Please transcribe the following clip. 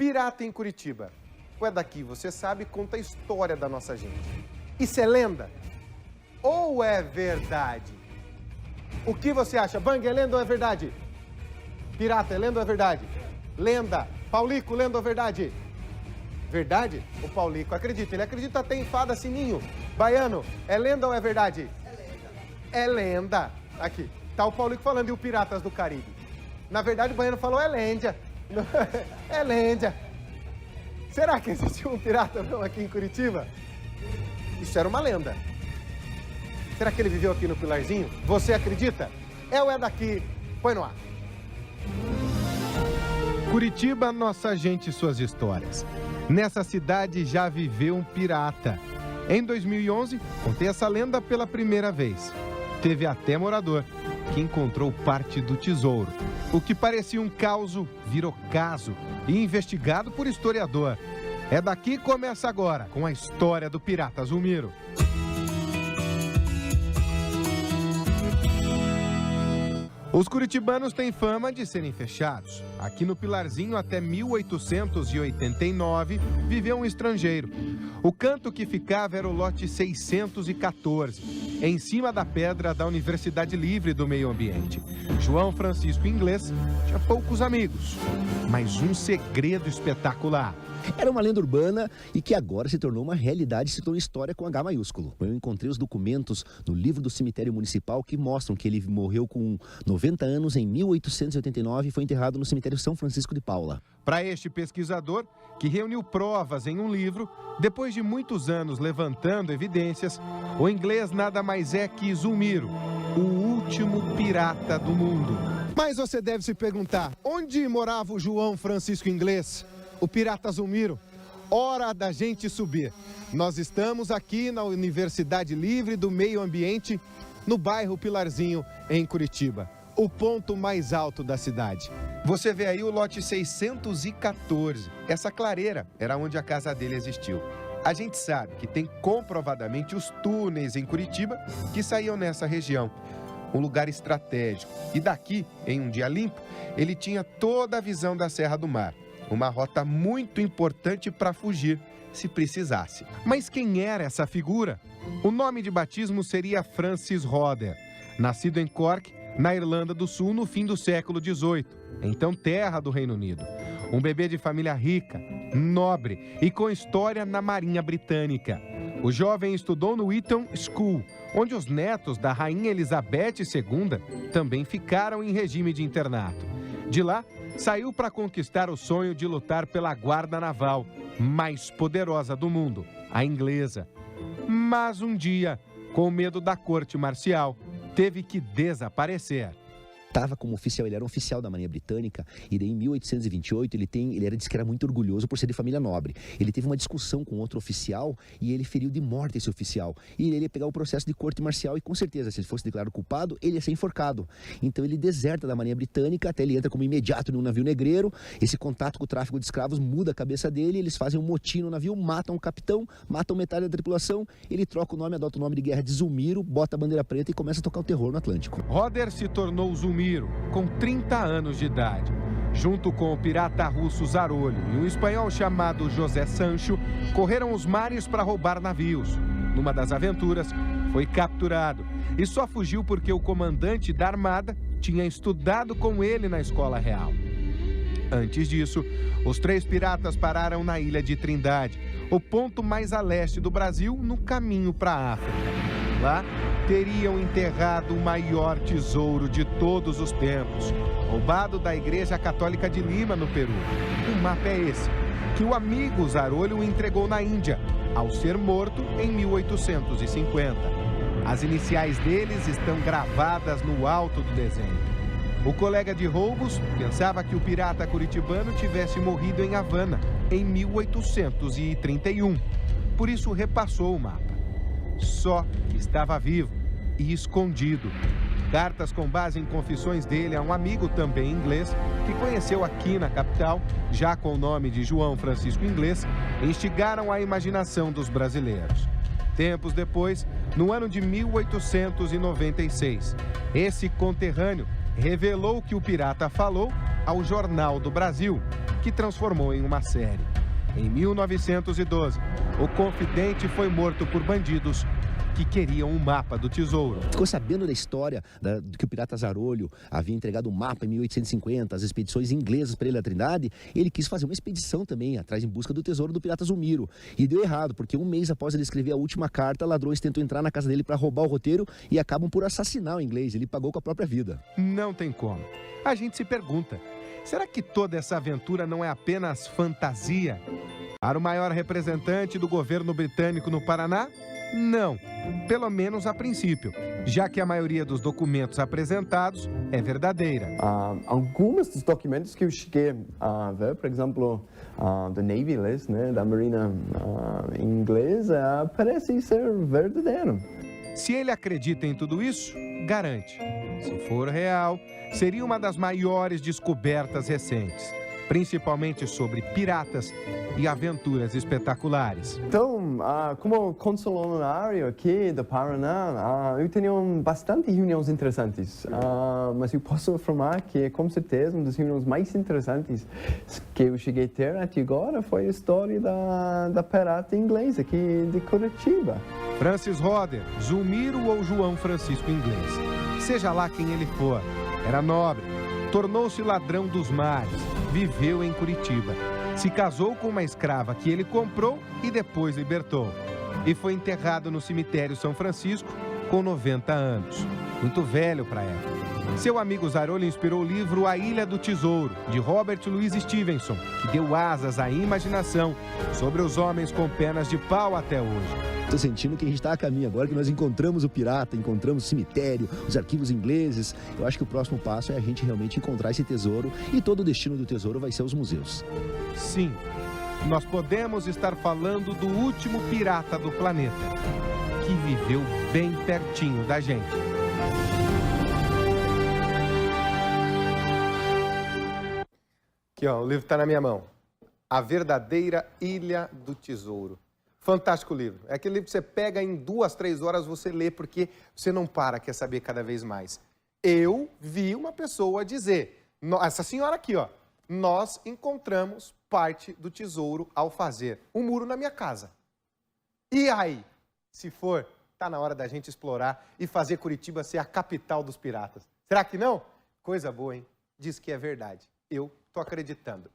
Pirata em Curitiba. O É Daqui, você sabe, conta a história da nossa gente. Isso é lenda? Ou é verdade? O que você acha? Bang, é lenda ou é verdade? Pirata, é lenda ou é verdade? Lenda. Paulico, lenda ou verdade? Verdade? O Paulico acredita. Ele acredita até em fada sininho. Baiano, é lenda ou é verdade? É lenda. É lenda. Aqui. Tá o Paulico falando e o Piratas do Caribe. Na verdade, o Baiano falou é lenda. É lenda. Será que existiu um pirata não aqui em Curitiba? Isso era uma lenda. Será que ele viveu aqui no Pilarzinho? Você acredita? É o É Daqui. Põe no ar. Curitiba, nossa gente e suas histórias. Nessa cidade já viveu um pirata. Em 2011, contei essa lenda pela primeira vez. Teve até morador que encontrou parte do tesouro. O que parecia um causo virou caso e investigado por historiador. É Daqui começa agora com a história do pirata Zulmiro. Os curitibanos têm fama de serem fechados. Aqui no Pilarzinho, até 1889, viveu um estrangeiro. O canto que ficava era o lote 614, em cima da pedra da Universidade Livre do Meio Ambiente. João Francisco Inglês tinha poucos amigos, mas um segredo espetacular. Era uma lenda urbana e que agora se tornou uma realidade, se tornou história com H maiúsculo. Eu encontrei os documentos no livro do cemitério municipal que mostram que ele morreu com 90 anos em 1889 e foi enterrado no cemitério São Francisco de Paula. Para este pesquisador, que reuniu provas em um livro, depois de muitos anos levantando evidências, o Inglês nada mais é que Zulmiro, o último pirata do mundo. Mas você deve se perguntar, onde morava o João Francisco Inglês? O pirata Zulmiro? Hora da gente subir. Nós estamos aqui na Universidade Livre do Meio Ambiente, no bairro Pilarzinho, em Curitiba. O ponto mais alto da cidade. Você vê aí o lote 614. Essa clareira era onde a casa dele existiu. A gente sabe que tem comprovadamente os túneis em Curitiba que saíam nessa região. Um lugar estratégico. E daqui, em um dia limpo, ele tinha toda a visão da Serra do Mar. Uma rota muito importante para fugir, se precisasse. Mas quem era essa figura? O nome de batismo seria Francis Roder. Nascido em Cork, na Irlanda do Sul, no fim do século XVIII, então terra do Reino Unido. Um bebê de família rica, nobre e com história na Marinha Britânica. O jovem estudou no Eton School, onde os netos da Rainha Elizabeth II também ficaram em regime de internato. De lá, saiu para conquistar o sonho de lutar pela guarda naval mais poderosa do mundo, a inglesa. Mas um dia, com medo da corte marcial, teve que desaparecer. Estava como oficial, ele era um oficial da Marinha Britânica e daí em 1828 ele disse que era muito orgulhoso por ser de família nobre. Ele teve uma discussão com outro oficial e ele feriu de morte esse oficial. E ele ia pegar o processo de corte marcial e com certeza, se ele fosse declarado culpado, ele ia ser enforcado. Então ele deserta da Marinha Britânica, até ele entra como imediato num navio negreiro. Esse contato com o tráfico de escravos muda a cabeça dele, eles fazem um motim no navio, matam o capitão, matam metade da tripulação, ele troca o nome, adota o nome de guerra de Zulmiro, bota a bandeira preta e começa a tocar o terror no Atlântico. Roder se tornou Zulmiro com 30 anos de idade. Junto com o pirata russo Zarolho e um espanhol chamado José Sancho, correram os mares para roubar navios. Numa das aventuras, foi capturado e só fugiu porque o comandante da armada tinha estudado com ele na escola real. Antes disso, os três piratas pararam na ilha de Trindade, o ponto mais a leste do Brasil, no caminho para a África. Lá, teriam enterrado o maior tesouro de todos os tempos, roubado da Igreja Católica de Lima, no Peru. O mapa é esse, que o amigo Zarolho entregou na Índia, ao ser morto em 1850. As iniciais deles estão gravadas no alto do desenho. O colega de roubos pensava que o pirata curitibano tivesse morrido em Havana, em 1831. Por isso repassou o mapa. Só que estava vivo e escondido. Cartas com base em confissões dele a um amigo também inglês, que conheceu aqui na capital, já com o nome de João Francisco Inglês, instigaram a imaginação dos brasileiros. Tempos depois, no ano de 1896, esse conterrâneo revelou que o pirata falou ao Jornal do Brasil. que transformou em uma série. Em 1912, o confidente foi morto por bandidos que queriam um mapa do tesouro. Ficou sabendo da história que o pirata Zarolho havia entregado um mapa em 1850, as expedições inglesas para a Ilha da Trindade. Ele quis fazer uma expedição também, atrás em busca do tesouro do pirata Zulmiro. E deu errado, porque um mês após ele escrever a última carta, ladrões tentam entrar na casa dele para roubar o roteiro e acabam por assassinar o inglês. Ele pagou com a própria vida. Não tem como. A gente se pergunta, será que toda essa aventura não é apenas fantasia? Para o maior representante do governo britânico no Paraná? Não, pelo menos a princípio, já que a maioria dos documentos apresentados é verdadeira. Alguns dos documentos que eu cheguei a ver, por exemplo, da Navy List, né, da Marinha inglesa, parece ser verdadeiro. Se ele acredita em tudo isso, garante. Se for real, seria uma das maiores descobertas recentes, principalmente sobre piratas e aventuras espetaculares. Então, como consulário aqui do Paraná, eu tenho bastante reuniões interessantes, mas eu posso afirmar que, com certeza, uma das reuniões mais interessantes que eu cheguei a ter até agora foi a história da pirata inglesa aqui de Curitiba. Francis Roder, Zulmiro ou João Francisco Inglês, seja lá quem ele for, era nobre, tornou-se ladrão dos mares, viveu em Curitiba, se casou com uma escrava que ele comprou e depois libertou. E foi enterrado no cemitério São Francisco com 90 anos. Muito velho para a época. Seu amigo Zarolho inspirou o livro A Ilha do Tesouro, de Robert Louis Stevenson, que deu asas à imaginação sobre os homens com penas de pau até hoje. Estou sentindo que a gente está a caminho agora, que nós encontramos o pirata, encontramos o cemitério, os arquivos ingleses. Eu acho que o próximo passo é a gente realmente encontrar esse tesouro e todo o destino do tesouro vai ser os museus. Sim, nós podemos estar falando do último pirata do planeta, que viveu bem pertinho da gente. Aqui, ó, o livro está na minha mão. A Verdadeira Ilha do Tesouro. Fantástico livro. É aquele livro que você pega em 2, 3 horas, você lê, porque você não para, quer saber cada vez mais. Eu vi uma pessoa dizer, essa senhora aqui, ó, nós encontramos parte do tesouro ao fazer um muro na minha casa. E aí, se for, tá na hora da gente explorar e fazer Curitiba ser a capital dos piratas. Será que não? Coisa boa, hein? Diz que é verdade. Eu tô acreditando.